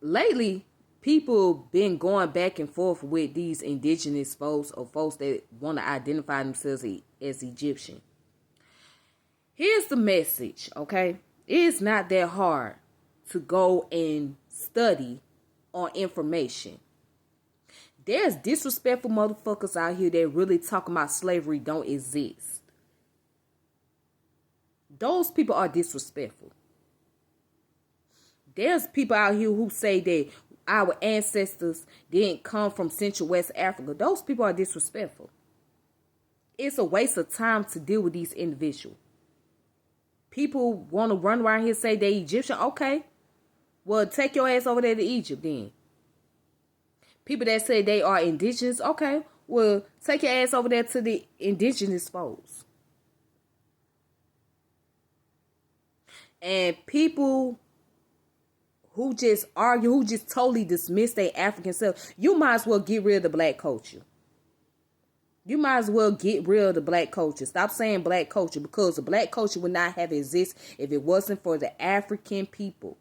lately, people been going back and forth with these indigenous folks or folks that want to identify themselves as Egyptian. Here's the message, okay? It's not that hard to go and study on information. There's disrespectful motherfuckers out here that really talking about slavery don't exist. Those people are disrespectful. There's people out here who say that our ancestors didn't come from Central West Africa. Those people are disrespectful. It's a waste of time to deal with these individuals. People want to run around here and say they Egyptian. Okay. Well, take your ass over there to Egypt then. People that say they are indigenous. Okay. Well, take your ass over there to the indigenous folks. And people who just argue, who just totally dismiss their African self, you might as well get rid of the black culture. You might as well get rid of the black culture. Stop saying black culture, because the black culture would not have existed if it wasn't for the African people.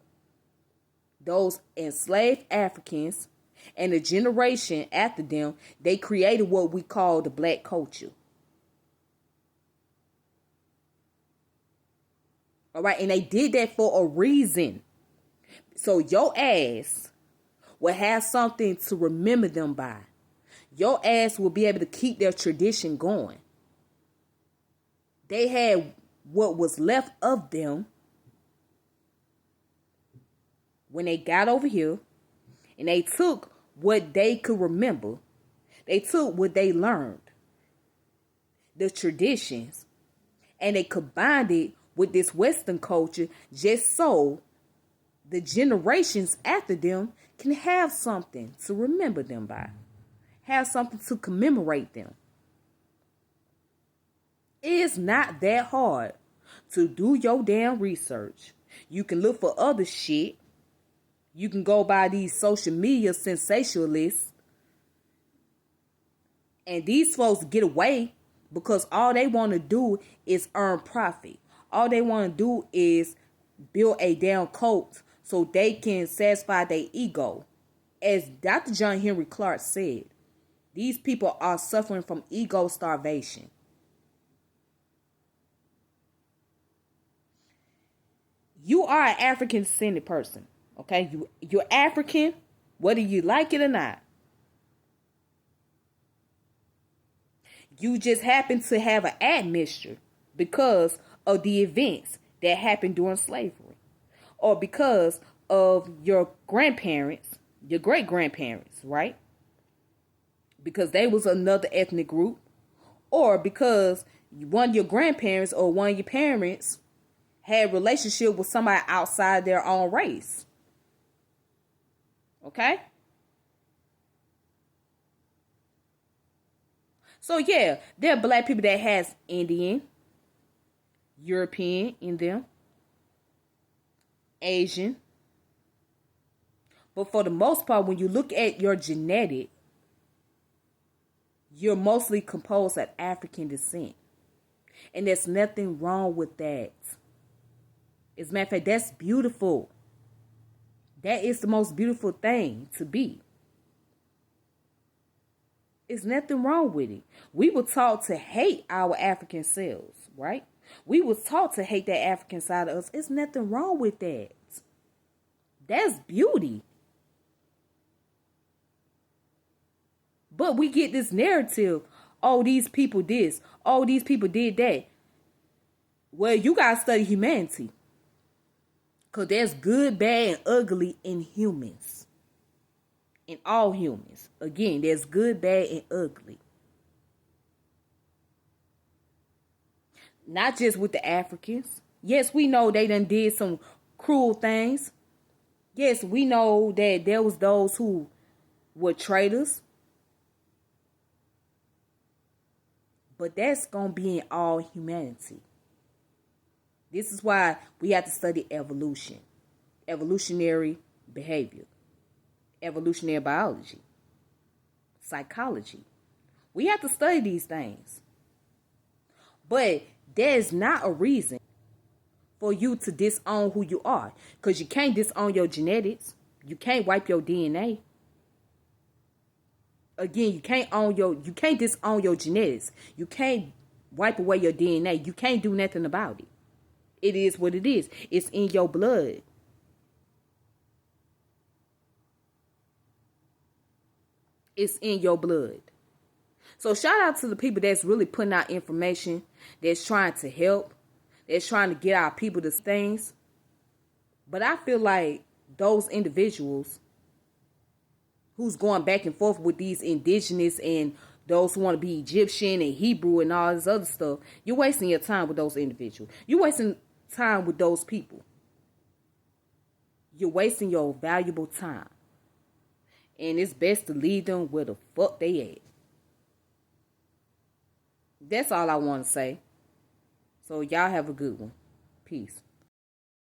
Those enslaved Africans and the generation after them, they created what we call the black culture. All right, and they did that for a reason. So your ass will have something to remember them by. Your ass will be able to keep their tradition going. They had what was left of them when they got over here, and they took what they could remember. They took what they learned, the traditions, and they combined it with this Western culture just so the generations after them can have something to remember them by, have something to commemorate them. It's not that hard to do your damn research. You can look for other shit. You can go by these social media sensationalists. And these folks get away because all they want to do is earn profit. All they want to do is build a damn cult so they can satisfy their ego. As Dr. John Henry Clark said, these people are suffering from ego starvation. You are an African descended person, okay? You're African, whether you like it or not. You just happen to have an admixture because of the events that happened during slavery, or because of your grandparents, your great-grandparents, right? Because they was another ethnic group, or because one of your grandparents or one of your parents had a relationship with somebody outside their own race. Okay? So yeah, there are black people that has Indian, European in them, Asian. But for the most part, when you look at your genetic, you're mostly composed of African descent. And there's nothing wrong with that. As a matter of fact, that's beautiful. That is the most beautiful thing to be. There's nothing wrong with it. We were taught to hate our African selves, right? We were taught to hate that African side of us. There's nothing wrong with that. That's beauty. But we get this narrative, oh, these people this, oh, these people did that. Well, you got to study humanity. Because there's good, bad, and ugly in humans. In all humans. Again, there's good, bad, and ugly. Not just with the Africans. Yes, we know they done did some cruel things. Yes, we know that there was those who were traitors. But that's going to be in all humanity. This is why we have to study evolution, evolutionary behavior, evolutionary biology, psychology. We have to study these things. But there's not a reason for you to disown who you are, because you can't disown your genetics. You can't wipe your DNA. Again, you can't disown your genetics. You can't wipe away your DNA. You can't do nothing about it. It is what it is. It's in your blood. It's in your blood. So shout out to the people that's really putting out information, that's trying to help, that's trying to get our people to things. But I feel like those individuals who's going back and forth with these indigenous and those who want to be Egyptian and Hebrew and all this other stuff, you're wasting your time with those individuals. You're wasting time with those people. You're wasting your valuable time. And it's best to leave them where the fuck they at. That's all I want to say. So y'all have a good one. Peace.